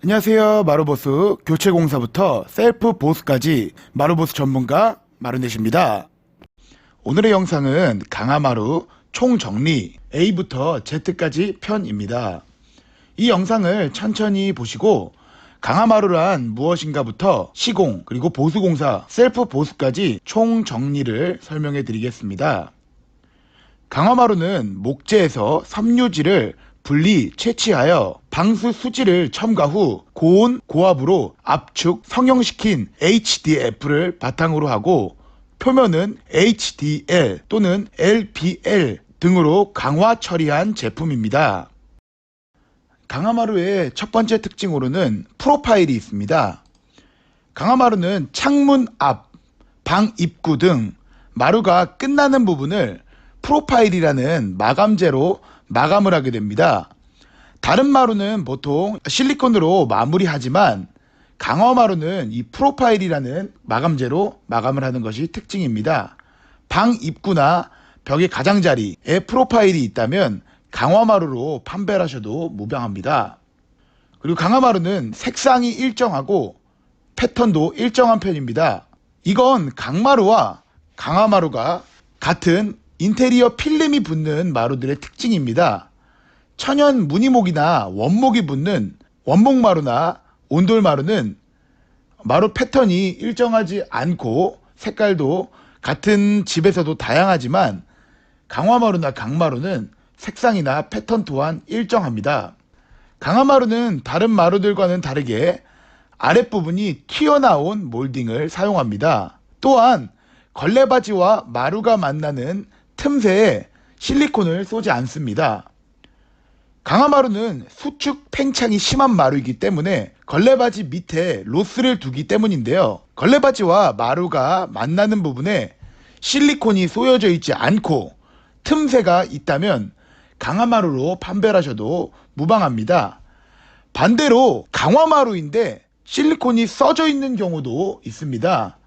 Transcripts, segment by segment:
안녕하세요. 마루보스. 교체공사부터 셀프 보스까지 마루보스 전문가 마루넷입니다. 오늘의 영상은 강화마루 총정리 A부터 Z까지 편입니다. 이 영상을 천천히 보시고 강화마루란 무엇인가부터 시공 그리고 보수공사 셀프 보수까지 총정리를 설명해 드리겠습니다. 강화마루는 목재에서 섬유질을 분리 채취하여 방수 수지를 첨가 후 고온 고압으로 압축 성형시킨 HDF를 바탕으로 하고 표면은 HDL 또는 LPL 등으로 강화 처리한 제품입니다. 강화마루의 첫 번째 특징으로는 프로파일이 있습니다. 강화마루는 창문 앞, 방 입구 등 마루가 끝나는 부분을 프로파일이라는 마감재로 마감을 하게 됩니다. 다른 마루는 보통 실리콘으로 마무리하지만 강화마루는 이 프로파일이라는 마감재로 마감을 하는 것이 특징입니다. 방 입구나 벽의 가장자리에 프로파일이 있다면 강화마루로 판매를 하셔도 무방합니다. 그리고 강화마루는 색상이 일정하고 패턴도 일정한 편입니다. 이건 강마루와 강화마루가 같은 인테리어 필름이 붙는 마루들의 특징입니다. 천연 무늬목이나 원목이 붙는 원목마루나 온돌마루는 마루 패턴이 일정하지 않고 색깔도 같은 집에서도 다양하지만 강화마루나 강마루는 색상이나 패턴 또한 일정합니다. 강화마루는 다른 마루들과는 다르게 아랫부분이 튀어나온 몰딩을 사용합니다. 또한 걸레바지와 마루가 만나는 틈새에 실리콘을 쏘지 않습니다. 강화마루는 수축 팽창이 심한 마루이기 때문에 걸레바지 밑에 로스를 두기 때문인데요. 걸레바지와 마루가 만나는 부분에 실리콘이 쏘여져 있지 않고 틈새가 있다면 강화마루로 판매를 하셔도 무방합니다. 반대로 강화마루인데 실리콘이 써져 있는 경우도 있습니다.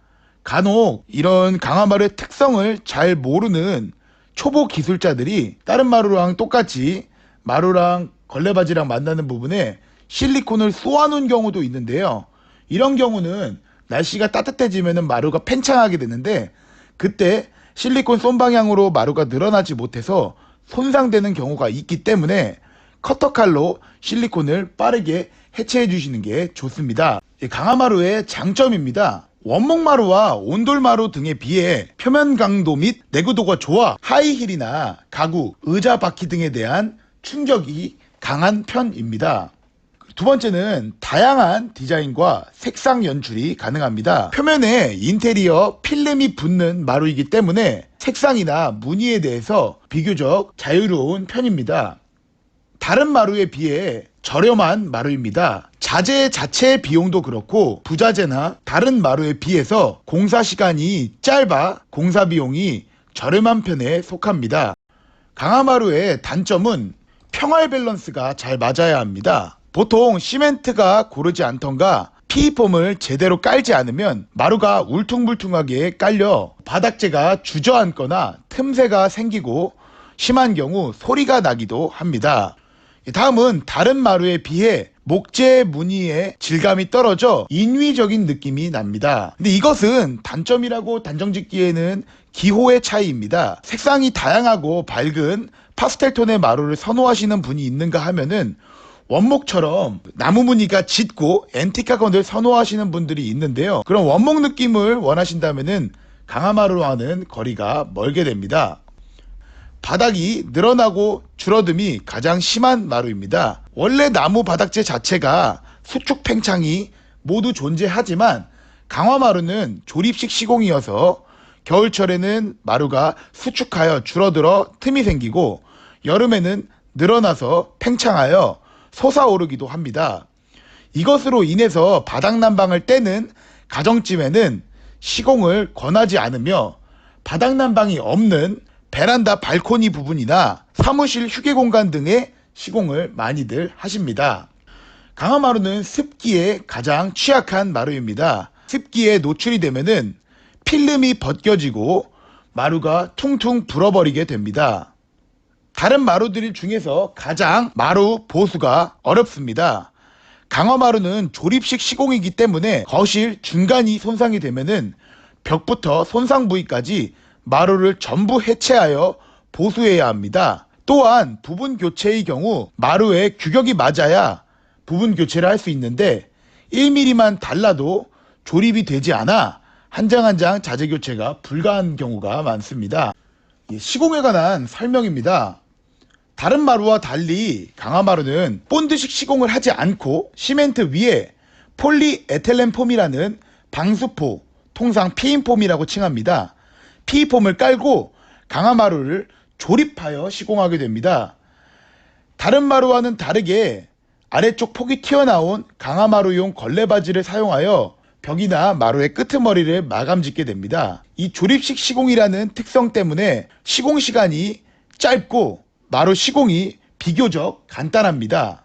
간혹 이런 강화마루의 특성을 잘 모르는 초보 기술자들이 다른 마루랑 똑같이 마루랑 걸레바지랑 만나는 부분에 실리콘을 쏘아놓은 경우도 있는데요. 이런 경우는 날씨가 따뜻해지면 마루가 팽창하게 되는데 그때 실리콘 쏜 방향으로 마루가 늘어나지 못해서 손상되는 경우가 있기 때문에 커터칼로 실리콘을 빠르게 해체해 주시는 게 좋습니다. 강화마루의 장점입니다. 원목마루와 온돌마루 등에 비해 표면 강도 및 내구도가 좋아 하이힐이나 가구, 의자 바퀴 등에 대한 충격이 강한 편입니다. 두 번째는 다양한 디자인과 색상 연출이 가능합니다. 표면에 인테리어 필름이 붙는 마루이기 때문에 색상이나 무늬에 대해서 비교적 자유로운 편입니다. 다른 마루에 비해 저렴한 마루입니다. 자재 자체 비용도 그렇고 부자재나 다른 마루에 비해서 공사 시간이 짧아 공사 비용이 저렴한 편에 속합니다. 강화마루의 단점은 평활 밸런스가 잘 맞아야 합니다. 보통 시멘트가 고르지 않던가 PE폼을 제대로 깔지 않으면 마루가 울퉁불퉁하게 깔려 바닥재가 주저앉거나 틈새가 생기고 심한 경우 소리가 나기도 합니다. 다음은 다른 마루에 비해 목재 무늬의 질감이 떨어져 인위적인 느낌이 납니다. 근데 이것은 단점이라고 단정짓기에는 기호의 차이입니다. 색상이 다양하고 밝은 파스텔 톤의 마루를 선호하시는 분이 있는가 하면은 원목처럼 나무 무늬가 짙고 앤티카건을 선호하시는 분들이 있는데요. 그런 원목 느낌을 원하신다면은 강화마루와는 거리가 멀게 됩니다. 바닥이 늘어나고 줄어듦이 가장 심한 마루입니다. 원래 나무 바닥재 자체가 수축 팽창이 모두 존재하지만 강화마루는 조립식 시공이어서 겨울철에는 마루가 수축하여 줄어들어 틈이 생기고 여름에는 늘어나서 팽창하여 솟아오르기도 합니다. 이것으로 인해서 바닥 난방을 떼는 가정집에는 시공을 권하지 않으며 바닥 난방이 없는 베란다 발코니 부분이나 사무실 휴게 공간 등의 시공을 많이들 하십니다. 강화마루는 습기에 가장 취약한 마루입니다. 습기에 노출이 되면은 필름이 벗겨지고 마루가 퉁퉁 불어버리게 됩니다. 다른 마루들 중에서 가장 마루 보수가 어렵습니다. 강화마루는 조립식 시공이기 때문에 거실 중간이 손상이 되면은 벽부터 손상 부위까지 마루를 전부 해체하여 보수해야 합니다. 또한 부분 교체의 경우 마루에 규격이 맞아야 부분 교체를 할 수 있는데 1mm만 달라도 조립이 되지 않아 한 장 한 장 자재 교체가 불가한 경우가 많습니다. 시공에 관한 설명입니다. 다른 마루와 달리 강화마루는 본드식 시공을 하지 않고 시멘트 위에 폴리에틸렌 폼이라는 방수포, 통상 피인폼이라고 칭합니다. 피인폼을 깔고 강화마루를 조립하여 시공하게 됩니다. 다른 마루와는 다르게 아래쪽 폭이 튀어나온 강화마루용 걸레바지를 사용하여 벽이나 마루의 끄트머리를 마감짓게 됩니다. 이 조립식 시공이라는 특성 때문에 시공 시간이 짧고 마루 시공이 비교적 간단합니다.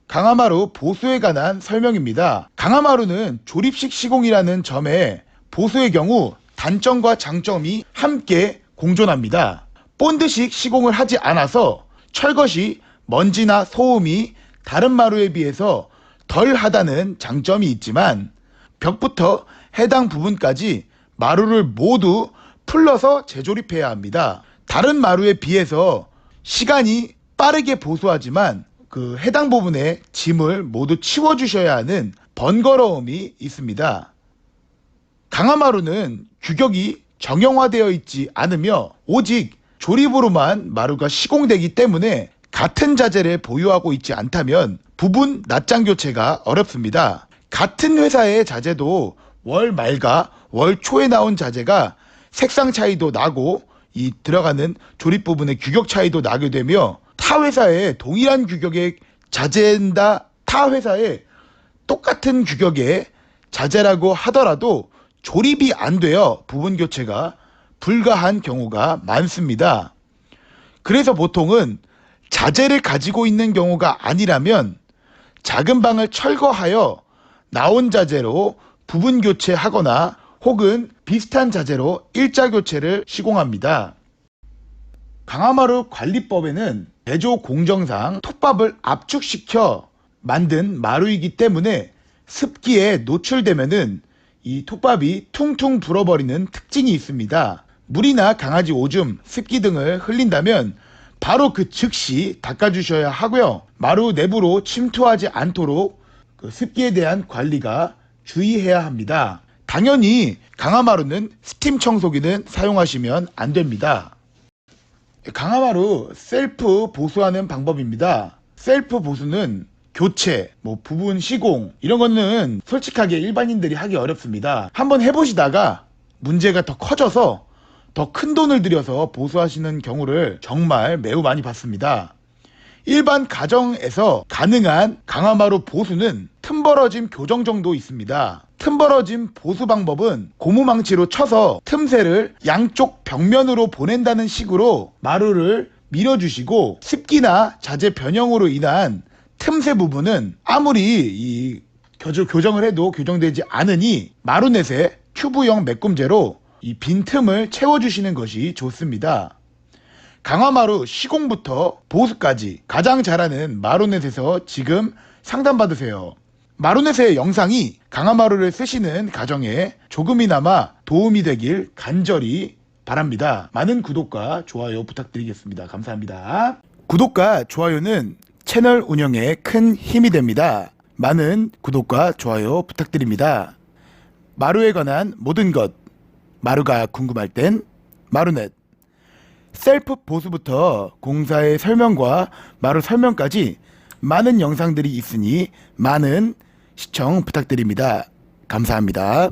강화마루 보수에 관한 설명입니다. 강화마루는 조립식 시공이라는 점에 보수의 경우 단점과 장점이 함께 공존합니다. 본드식 시공을 하지 않아서 철것이 먼지나 소음이 다른 마루에 비해서 덜 하다는 장점이 있지만 벽부터 해당 부분까지 마루를 모두 풀러서 재조립해야 합니다. 다른 마루에 비해서 시간이 빠르게 보수하지만 그 해당 부분의 짐을 모두 치워주셔야 하는 번거로움이 있습니다. 강화마루는 규격이 정형화되어 있지 않으며 오직 조립으로만 마루가 시공되기 때문에 같은 자재를 보유하고 있지 않다면 부분 낱장 교체가 어렵습니다. 같은 회사의 자재도 월 말과 월 초에 나온 자재가 색상 차이도 나고 이 들어가는 조립 부분의 규격 차이도 나게 되며 타 회사의 동일한 규격의 자재인다 타 회사의 똑같은 규격의 자재라고 하더라도 조립이 안 되어 부분 교체가 불가한 경우가 많습니다. 그래서 보통은 자재를 가지고 있는 경우가 아니라면 작은 방을 철거하여 나온 자재로 부분 교체하거나 혹은 비슷한 자재로 일자 교체를 시공합니다. 강화마루 관리법에는 제조 공정상 톱밥을 압축시켜 만든 마루이기 때문에 습기에 노출되면은 이 톱밥이 퉁퉁 불어버리는 특징이 있습니다. 물이나 강아지 오줌, 습기 등을 흘린다면 바로 그 즉시 닦아주셔야 하고요. 마루 내부로 침투하지 않도록 그 습기에 대한 관리가 주의해야 합니다. 당연히 강화마루는 스팀 청소기는 사용하시면 안 됩니다. 강화마루 셀프 보수하는 방법입니다. 셀프 보수는 교체, 부분 시공 이런 거는 솔직하게 일반인들이 하기 어렵습니다. 한번 해보시다가 문제가 더 커져서 더 큰 돈을 들여서 보수하시는 경우를 정말 매우 많이 봤습니다. 일반 가정에서 가능한 강화마루 보수는 틈벌어짐 교정 정도 있습니다. 틈벌어짐 보수 방법은 고무망치로 쳐서 틈새를 양쪽 벽면으로 보낸다는 식으로 마루를 밀어주시고 습기나 자재 변형으로 인한 틈새 부분은 아무리 이 교정을 해도 교정되지 않으니 마루넷에 큐브형 메꿈제로 이 빈틈을 채워주시는 것이 좋습니다. 강화마루 시공부터 보수까지 가장 잘하는 마루넷에서 지금 상담받으세요. 마루넷의 영상이 강화마루를 쓰시는 가정에 조금이나마 도움이 되길 간절히 바랍니다. 많은 구독과 좋아요 부탁드리겠습니다. 감사합니다. 구독과 좋아요는 채널 운영에 큰 힘이 됩니다. 많은 구독과 좋아요 부탁드립니다. 마루에 관한 모든 것, 마루가 궁금할 땐 마루넷. 셀프 보수부터 공사의 설명과 마루 설명까지 많은 영상들이 있으니 많은 시청 부탁드립니다. 감사합니다.